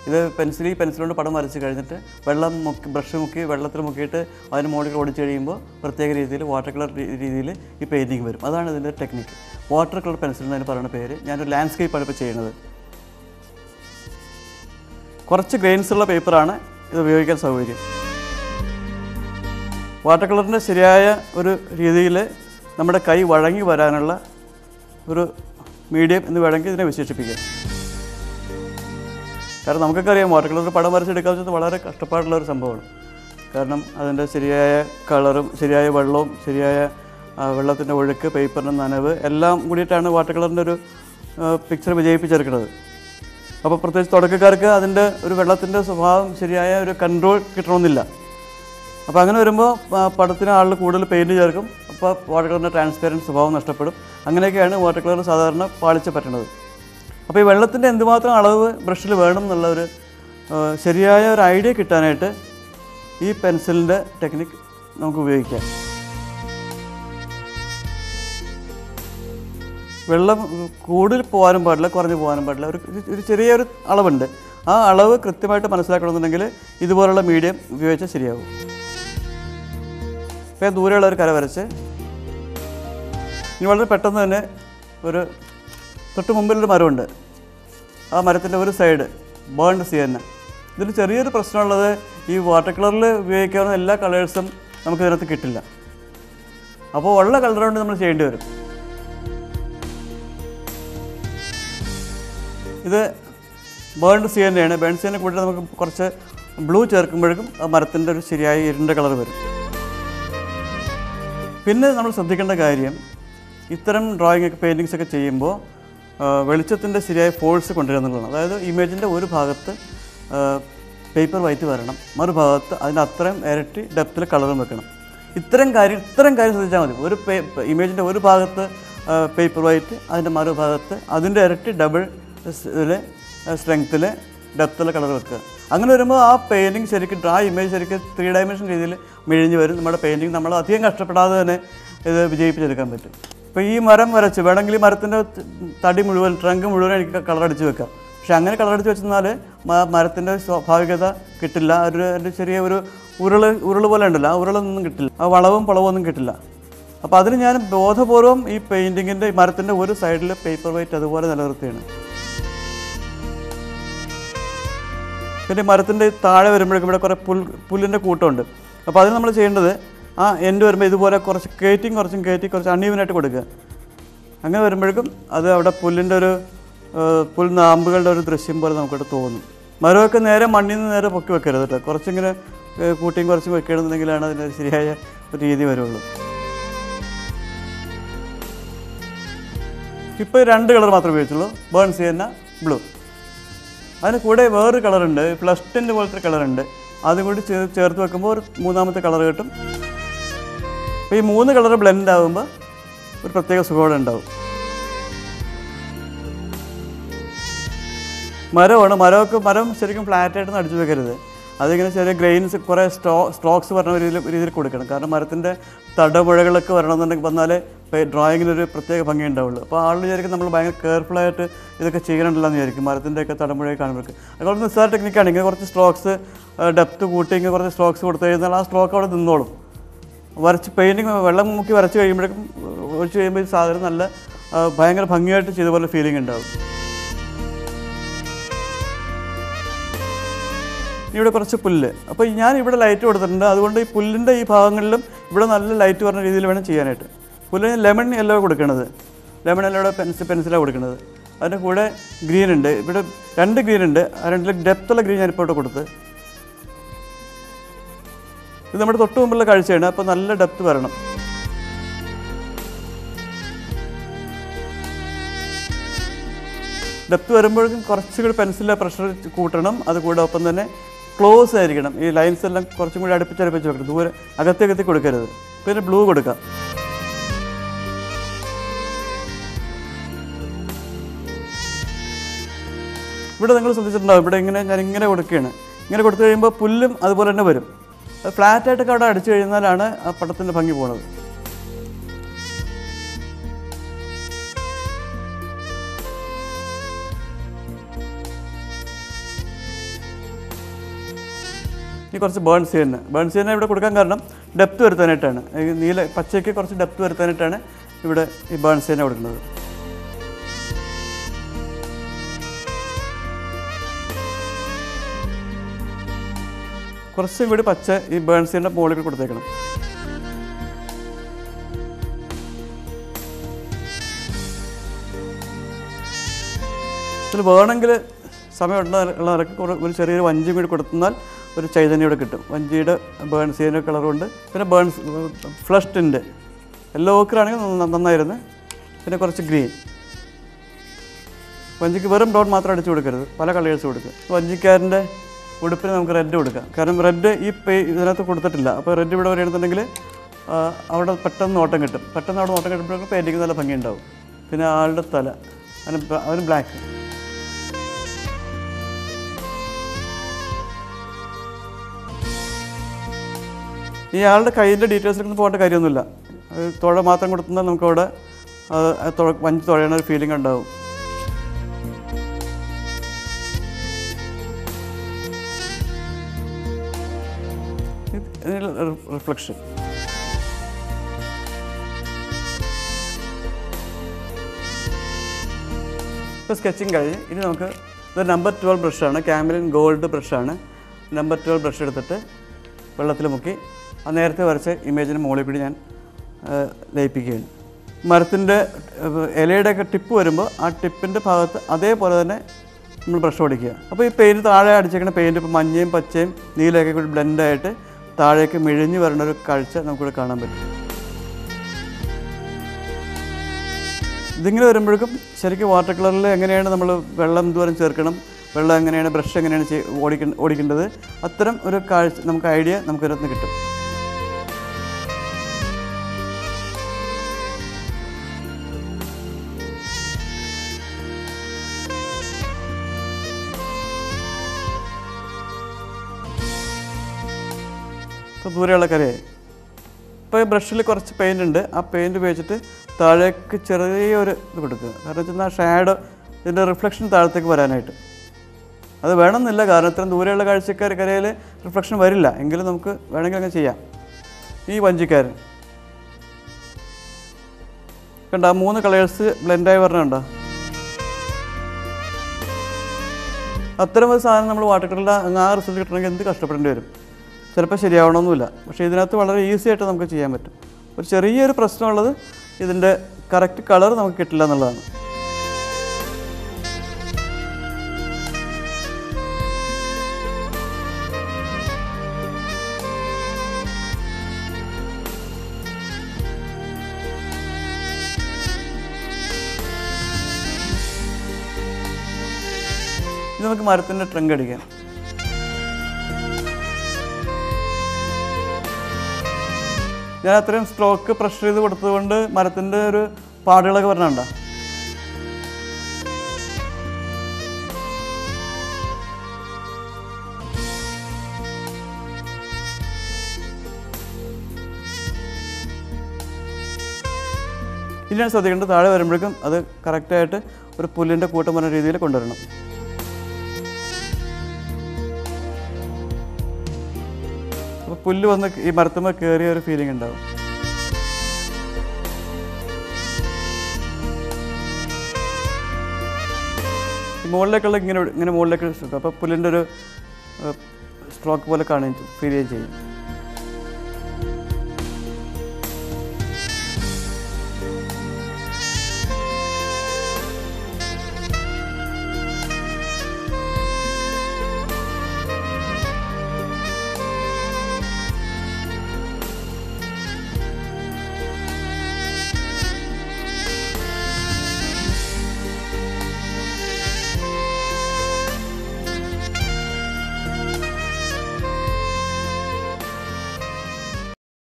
ഇത് പെൻസിലുകൊണ്ട് പടം വരച്ച് കഴിഞ്ഞിട്ട് വെള്ളം മുക്കി ബ്രഷ് മുക്കി വെള്ളത്തിൽ മുക്കിയിട്ട് അതിന് മുകളിൽ ഓടിച്ച് കഴിയുമ്പോൾ പ്രത്യേക രീതിയിൽ വാട്ടർ കളർ രീതിയിൽ ഈ പെയിൻറ്റിങ് വരും. അതാണ് ഇതിൻ്റെ ടെക്നിക്ക്. വാട്ടർ കളർ പെൻസിൽ എന്നതിന് പറയുന്ന പേര്. ഞാനൊരു ലാൻഡ്സ്കേപ്പാണ് ഇപ്പോൾ ചെയ്യുന്നത്. കുറച്ച് ഗ്രെയിൻസ് ഉള്ള പേപ്പറാണ് ഇത് ഉപയോഗിക്കാൻ സൗകര്യം. വാട്ടർ കളറിൻ്റെ ശരിയായ ഒരു രീതിയിൽ നമ്മുടെ കൈ വഴങ്ങി വരാനുള്ള ഒരു മീഡിയം എന്ന് വേണമെങ്കിൽ ഇതിനെ വിശേഷിപ്പിക്കാം. കാരണം നമുക്കൊക്കെ അറിയാം വാട്ടർ കളർ പടം വരച്ചെടുക്കുക വെച്ചാൽ വളരെ കഷ്ടപ്പാടുള്ള ഒരു സംഭവമാണ്. കാരണം അതിൻ്റെ ശരിയായ കളറും ശരിയായ വെള്ളവും ശരിയായ വെള്ളത്തിൻ്റെ ഒഴുക്ക് പേപ്പറിൻ്റെ നനവ് എല്ലാം കൂടിയിട്ടാണ് വാട്ടർ കളറിൻ്റെ ഒരു പിക്ചർ വിജയിപ്പിച്ചെടുക്കുന്നത്. അപ്പോൾ പ്രത്യേകിച്ച് തുടക്കക്കാർക്ക് അതിൻ്റെ ഒരു വെള്ളത്തിൻ്റെ സ്വഭാവം ശരിയായ ഒരു കൺട്രോൾ കിട്ടണമെന്നില്ല. അപ്പോൾ അങ്ങനെ വരുമ്പോൾ പടത്തിന് ആളിൽ കൂടുതൽ പെയിൻറ്റ് ചേർക്കും. അപ്പോൾ വാട്ടർ കളറിൻ്റെ ട്രാൻസ്പെറൻറ്റ് സ്വഭാവം നഷ്ടപ്പെടും. അങ്ങനെയൊക്കെയാണ് വാട്ടർ കളർ സാധാരണ പാളിച്ച് പറ്റുന്നത്. അപ്പോൾ ഈ വെള്ളത്തിൻ്റെ എന്തുമാത്രം അളവ് ബ്രഷിൽ വേണം എന്നുള്ള ഒരു ശരിയായ ഒരു ഐഡിയ കിട്ടാനായിട്ട് ഈ പെൻസിലിൻ്റെ ടെക്നിക്ക് നമുക്ക് ഉപയോഗിക്കാം. വെള്ളം കൂടുതൽ പോകാനും പാടില്ല, കുറഞ്ഞു പോകാനും പാടില്ല. ഒരു ചെറിയൊരു അളവുണ്ട്. ആ അളവ് കൃത്യമായിട്ട് മനസ്സിലാക്കണമെന്നുണ്ടെങ്കിൽ ഇതുപോലുള്ള മീഡിയം ഉപയോഗിച്ചാൽ ശരിയാകും. ഇപ്പോൾ ദൂരെയുള്ള ഒരു കര വരച്ച് ഇനി വളരെ പെട്ടെന്ന് തന്നെ ഒരു തൊട്ട് മുമ്പിലൊരു മരമുണ്ട്. ആ മരത്തിൻ്റെ ഒരു സൈഡ് ബേൺഡ് സിയന്ന. ഇതിൽ ചെറിയൊരു പ്രശ്നമുള്ളത് ഈ വാട്ടർ കളറിൽ ഉപയോഗിക്കാവുന്ന എല്ലാ കളേഴ്സും നമുക്കിതിനകത്ത് കിട്ടില്ല. അപ്പോൾ ഉള്ള കളർ കൊണ്ട് നമ്മൾ ചെയ്യേണ്ടി വരും. ഇത് ബേൺഡ് സിയന്നയാണ്. ബേൺഡ് സിയന്ന കൂടി നമുക്ക് കുറച്ച് ബ്ലൂ ചേർക്കുമ്പോഴേക്കും ആ മരത്തിൻ്റെ ഒരു ശരിയായ ഇരുണ്ട കളർ വരും. പിന്നെ നമ്മൾ ശ്രദ്ധിക്കേണ്ട കാര്യം ഇത്തരം ഡ്രോയിങ് പെയിൻറ്റിങ്സ് ഒക്കെ ചെയ്യുമ്പോൾ വെളിച്ചത്തിൻ്റെ ശരിയായ ഫോഴ്സ് കൊണ്ടുവരുന്നുള്ളതാണ്. അതായത് ഇമേജിൻ്റെ ഒരു ഭാഗത്ത് പേപ്പർ വൈറ്റ് വരണം, മറുഭാഗത്ത് അതിൻ്റെ അത്രയും ഇരട്ടി ഡെപ്തിൽ കളറും വെക്കണം. ഇത്തരം കാര്യം ശ്രദ്ധിച്ചാൽ മതി. ഒരു ഇമേജിൻ്റെ ഒരു ഭാഗത്ത് പേപ്പർ വൈറ്റ്, അതിൻ്റെ മറുഭാഗത്ത് അതിൻ്റെ ഇരട്ടി ഡബിൾ സ്ട്രെങ്ത്തിൽ ഡെപ്തിൽ കളർ വെക്കുക. അങ്ങനെ വരുമ്പോൾ ആ പെയിൻറ്റിങ് ശരിക്കും ആ ഇമേജ് ശരിക്കും 3 ഡയമെൻഷൻ രീതിയിൽ മിഴിഞ്ഞ് വരും. നമ്മുടെ പെയിൻറ്റിങ് നമ്മൾ അധികം കഷ്ടപ്പെടാതെ തന്നെ ഇത് വിജയിപ്പിച്ചെടുക്കാൻ പറ്റും. ഇപ്പോൾ ഈ മരം വരച്ച് വേണമെങ്കിൽ ഈ മരത്തിൻ്റെ തടി മുഴുവൻ ട്രങ്ക് മുഴുവൻ എനിക്ക് കളറടിച്ച് വെക്കാം. പക്ഷെ അങ്ങനെ കളറടിച്ച് വെച്ചെന്നാൽ മരത്തിൻ്റെ സ്വാഭാവികത കിട്ടില്ല. ഒരു ചെറിയ ഒരു ഉരുള് പോലെ ഉണ്ടല്ലോ, ആ ഉരുളൊന്നും കിട്ടില്ല, ആ വളവും പളവും ഒന്നും കിട്ടില്ല. അപ്പോൾ അതിന് ഞാൻ ബോധപൂർവം ഈ പെയിൻറ്റിങ്ങിൻ്റെ മരത്തിൻ്റെ ഒരു സൈഡിൽ പേപ്പർ വൈറ്റ് അതുപോലെ നിലനിർത്തിയാണ്. പിന്നെ മരത്തിൻ്റെ താഴെ വരുമ്പോഴേക്കും ഇവിടെ കുറേ പുല്ലിൻ്റെ കൂട്ടമുണ്ട്. അപ്പോൾ അതിന് നമ്മൾ ചെയ്യേണ്ടത് ആ എൻഡ് വരുമ്പോൾ ഇതുപോലെ കുറച്ച് കയറ്റി കുറച്ച് അൺഈവനായിട്ട് കൊടുക്കുക. അങ്ങനെ വരുമ്പോഴേക്കും അത് അവിടെ പുല്ലിൻ്റെ ഒരു പുൽനാമ്പുകളുടെ ഒരു ദൃശ്യം പോലെ നമുക്കിവിടെ തോന്നും. മരമൊക്കെ നേരെ മണ്ണിൽ നിന്ന് നേരെ പൊക്കി വെക്കരുത് കേട്ടോ. കുറച്ചിങ്ങനെ കൂട്ടിയും കുറച്ചും വെക്കണമെന്നുണ്ടെങ്കിലാണ് അതിൻ്റെ ശരിയായ ഒരു രീതി വരുള്ളൂ. ഇപ്പോൾ 2 കളർ മാത്രമേ ഉപയോഗിച്ചുള്ളൂ, ബേൺ സിയന്ന, ബ്ലൂ. അതിന് കൂടെ വേറൊരു കളറുണ്ട്, ഫ്ലഷ്ടിൻ്റെ പോലത്തെ കളറുണ്ട്. അതും കൂടി ചേർത്ത് വെക്കുമ്പോൾ ഒരു 3ാമത്തെ കളർ കിട്ടും. അപ്പോൾ ഈ 3 കളർ ബ്ലെൻഡ് ആകുമ്പോൾ ഒരു പ്രത്യേക സുഖം ഉണ്ടാവും. മരം ശരിക്കും ഫ്ലാറ്റായിട്ടൊന്നും അടിച്ചു വെക്കരുത്. അതിങ്ങനെ ചെറിയ ഗ്രെയിൻസ് കുറേ സ്ട്രോക്സ് പറഞ്ഞ രീതിയിൽ കൊടുക്കണം. കാരണം മരത്തിൻ്റെ തടമുഴകളൊക്കെ വന്നാലേ ഡ്രോയിങ്ങിനൊരു പ്രത്യേക ഭംഗി ഉണ്ടാവുള്ളൂ. അപ്പോൾ ആൾ വിചാരിക്കും നമ്മൾ ഭയങ്കര കെയർഫുള്ളായിട്ട് ഇതൊക്കെ ചെയ്യണമല്ലോ എന്ന് വിചാരിക്കും മരത്തിൻ്റെയൊക്കെ തടമുഴ കാണുമ്പോൾ. അതുകൊണ്ട് നിസ്സാര ടെക്നിക്കാണ്. ഇങ്ങനെ കുറച്ച് സ്ട്രോക്സ് ഡെപ്ത് കൂട്ടി ഇങ്ങനെ കുറച്ച് സ്ട്രോക്സ് കൊടുത്തു കഴിഞ്ഞാൽ ആ സ്ട്രോക്ക് അവിടെ നിന്നോളും. വരച്ച് പെയിൻറ്റിങ് വെള്ളം മുക്കി വരച്ച് കഴിയുമ്പോഴേക്കും ഒഴിച്ച് കഴിയുമ്പോൾ ഈ സാധനം നല്ല ഭയങ്കര ഭംഗിയായിട്ട് ചെയ്ത പോലെ ഫീലിംഗ് ഉണ്ടാവും. ഇവിടെ കുറച്ച് പുല്ല്. അപ്പോൾ ഞാൻ ഇവിടെ ലൈറ്റ് കൊടുത്തിട്ടുണ്ട്. അതുകൊണ്ട് ഈ പുല്ലിൻ്റെ ഈ ഭാഗങ്ങളിലും ഇവിടെ നല്ല ലൈറ്റ് പറഞ്ഞ രീതിയിൽ വേണം ചെയ്യാനായിട്ട്. പുല്ലിന് ലെമൺ യെല്ലോ കൊടുക്കണത്, ലെമൺ യെല്ലോയുടെ പെൻസിലാണ് കൊടുക്കുന്നത്. അതിൻ്റെ കൂടെ ഗ്രീൻ ഉണ്ട്. ഇവിടെ 2 ഗ്രീൻ ഉണ്ട്. ആ 2 ഡെപ്തുള്ള ഗ്രീൻ ഞാനിപ്പോൾ ഇവിടെ കൊടുത്ത്. ഇത് നമ്മുടെ തൊട്ട് മുമ്പുള്ള കാഴ്ചയാണ്. അപ്പോൾ നല്ല ഡെപ്ത് വരണം. ഡെപ്ത് വരുമ്പോഴേക്കും കുറച്ചുകൂടി പെൻസിലിലെ പ്രഷർ കൂട്ടണം. അതുകൂടെ ഒപ്പം തന്നെ ക്ലോസ് ആയിരിക്കണം. ഈ ലൈൻസ് എല്ലാം കുറച്ചും കൂടി അടുപ്പിച്ച് വെക്കണം. ദൂരെ അകത്തി കൊടുക്കരുത്. പിന്നെ ബ്ലൂ കൊടുക്കാം. ഇവിടെ നിങ്ങൾ ശ്രദ്ധിച്ചിട്ടുണ്ടാവും. ഇവിടെ ഞാനിങ്ങനെ കൊടുക്കുകയാണ്. ഇങ്ങനെ കൊടുത്തു കഴിയുമ്പോൾ പുല്ലും അതുപോലെ തന്നെ വരും. അത് ഫ്ലാറ്റായിട്ടൊക്കെ അവിടെ അടിച്ചു കഴിഞ്ഞാലാണ് ആ പടത്തിൻ്റെ ഭംഗി പോകുന്നത്. ഇനി കുറച്ച് ബേൺ സീൻ ഇവിടെ കൊടുക്കാൻ കാരണം ഡെപ്ത് വരുത്താനായിട്ടാണ്. പച്ചയ്ക്ക് കുറച്ച് ഡെപ്ത് വരുത്താനായിട്ടാണ് ഇവിടെ ഈ ബേൺ സീൻ കൊടുക്കുന്നത്. കുറച്ച് ഇവിടെ പച്ച ഈ ബേൺ സീനിൻ്റെ മുകളിൽ കൊടുത്തേക്കണം. ഇതിൽ വേണമെങ്കിൽ സമയം ഉള്ളവർക്ക് ഒരു ചെറിയൊരു വഞ്ചി കൂടി കൊടുത്താൽ ഒരു ചൈതന്യം ഇവിടെ കിട്ടും. വഞ്ചിയുടെ ബേൺ സീൻ്റെ കളർ കൊണ്ട്. പിന്നെ ഫ്ലഷ് ടിൻ്റ് യെല്ലോ ഓക്കറാണെങ്കിൽ നന്നായിരുന്നു. പിന്നെ കുറച്ച് ഗ്രീൻ. വഞ്ചിക്ക് വെറും ബ്രൗൺ മാത്രം അടിച്ചു കൊടുക്കരുത്, പല കളേഴ്സ് കൊടുക്കുക. വഞ്ചിക്കാരൻ്റെ ഉടുപ്പിന് നമുക്ക് റെഡ് കൊടുക്കാം. കാരണം റെഡ് ഇതിനകത്ത് കൊടുത്തിട്ടില്ല. അപ്പോൾ റെഡ് ഇവിടെ വരികയാണെന്നുണ്ടെങ്കിൽ അവിടെ പെട്ടെന്ന് നോട്ടം കിട്ടും. പെട്ടെന്ന് അവിടെ നോട്ടം കിട്ടുമ്പോഴേക്കും പെയിൻറ്റിങ് നല്ല ഭംഗി ഉണ്ടാവും. പിന്നെ ആളുടെ തല അതിന് ബ്ലാക്ക്. ഈ ആളുടെ കയ്യിൻ്റെ ഡീറ്റെയിൽസിലൊന്നും പോകേണ്ട കാര്യമൊന്നുമില്ല. തുഴ മാത്രം കൊടുത്താൽ നമുക്കവിടെ വഞ്ചി തുഴയണ ഒരു ഫീലിംഗ് ഉണ്ടാവും. റിഫ്ലക്ഷൻ. ഇപ്പോൾ സ്കെച്ചിങ് കഴിഞ്ഞ് ഇനി നമുക്ക് ഇത് നമ്പർ 12 ബ്രഷാണ്. ക്യാമലിൻ ഗോൾഡ് ബ്രഷാണ്. നമ്പർ 12 ബ്രഷ് എടുത്തിട്ട് വെള്ളത്തിൽ മുക്കി ആ നേരത്തെ വരച്ച ഇമേജിന് മുകളിൽ കൂടി ഞാൻ ലയിപ്പിക്കുകയാണ്. മരത്തിൻ്റെ ഇലയുടെയൊക്കെ ടിപ്പ് വരുമ്പോൾ ആ ടിപ്പിൻ്റെ ഭാഗത്ത് അതേപോലെ തന്നെ നമ്മൾ ബ്രഷ് ഓടിക്കുക. അപ്പോൾ ഈ പെയിൻറ്റ് താഴെ അടിച്ചേക്കുന്ന പെയിൻറ്റ് ഇപ്പോൾ മഞ്ഞയും പച്ചയും നീലയൊക്കെ കൂടി ബ്ലെൻഡായിട്ട് താഴേക്ക് മിഴിഞ്ഞ് വരേണ്ട ഒരു കാഴ്ച നമുക്കിവിടെ കാണാൻ പറ്റും. ഇതിങ്ങനെ വരുമ്പോഴേക്കും ശരിക്കും വാട്ടർ കളറിൽ എങ്ങനെയാണ് നമ്മൾ വെള്ളം ദൂരം ചേർക്കണം, വെള്ളം എങ്ങനെയാണ്, ബ്രഷ് എങ്ങനെയാണ് ഓടിക്കേണ്ടത്, അത്തരം ഒരു കാഴ്ച നമുക്ക് ഐഡിയ നമുക്കിതിനകത്ത് കിട്ടും. ഇപ്പോൾ ദൂരെയുള്ള കരയായി. ഇപ്പോൾ ഈ ബ്രഷിൽ കുറച്ച് പെയിൻ്റ് ഉണ്ട്. ആ പെയിൻറ്റ് ഉപയോഗിച്ചിട്ട് താഴേക്ക് ചെറിയൊരു ഇത് കൊടുക്കുക. കാരണം വെച്ചാൽ ആ ഷാഡോ ഇതിൻ്റെ റിഫ്ലക്ഷൻ താഴത്തേക്ക് വരാനായിട്ട്. അത് വേണമെന്നില്ല, കാരണം ഇത്രയും ദൂരെയുള്ള കരയിൽ റിഫ്ലക്ഷൻ വരില്ല. എങ്കിലും നമുക്ക് വേണമെങ്കിൽ അങ്ങനെ ചെയ്യാം. ഈ വഞ്ചിക്കാരൻ കണ്ട 3 കളേഴ്സ് ബ്ലെൻഡായി പറഞ്ഞുണ്ടോ. അത്തരം ഒരു സാധനം നമ്മൾ വാട്ടർ കളറിൽ ആ റിസൾട്ട് കിട്ടണമെങ്കിൽ എന്ത് കഷ്ടപ്പെടേണ്ടി വരും. ചിലപ്പോൾ ശരിയാവണമെന്നില്ല. പക്ഷേ ഇതിനകത്ത് വളരെ ഈസി ആയിട്ട് നമുക്ക് ചെയ്യാൻ പറ്റും. ഒരു ചെറിയൊരു പ്രശ്നമുള്ളത് ഇതിൻ്റെ കറക്റ്റ് കളർ നമുക്ക് കിട്ടില്ല എന്നുള്ളതാണ്. ഇത് നമുക്ക് മരത്തിൻ്റെ ട്രങ്ക് അടിക്കാം. ഞാൻ അത്രയും സ്ട്രോക്ക് പ്രഷർ ചെയ്ത് കൊടുത്തതുകൊണ്ട് മരത്തിൻ്റെ ഒരു പാടുകളൊക്കെ പറഞ്ഞുണ്ടോ. ഇനിയാണ് ശ്രദ്ധിക്കേണ്ടത്, താഴെ വരുമ്പോഴേക്കും അത് കറക്റ്റായിട്ട് ഒരു പുല്ലിൻ്റെ കൂട്ടം പറഞ്ഞ രീതിയിൽ കൊണ്ടുവരണം. അപ്പോൾ പുല്ല് വന്ന് ഈ മരത്തുമ്പോൾ കയറിയ ഒരു ഫീലിംഗ് ഉണ്ടാവും. ഈ മുകളിലേക്കുള്ള ഇങ്ങനെ മുകളിലേക്ക് അപ്പോൾ പുല്ലിൻ്റെ ഒരു സ്ട്രോക്ക് പോലെ ഫീൽ ചെയ്യും.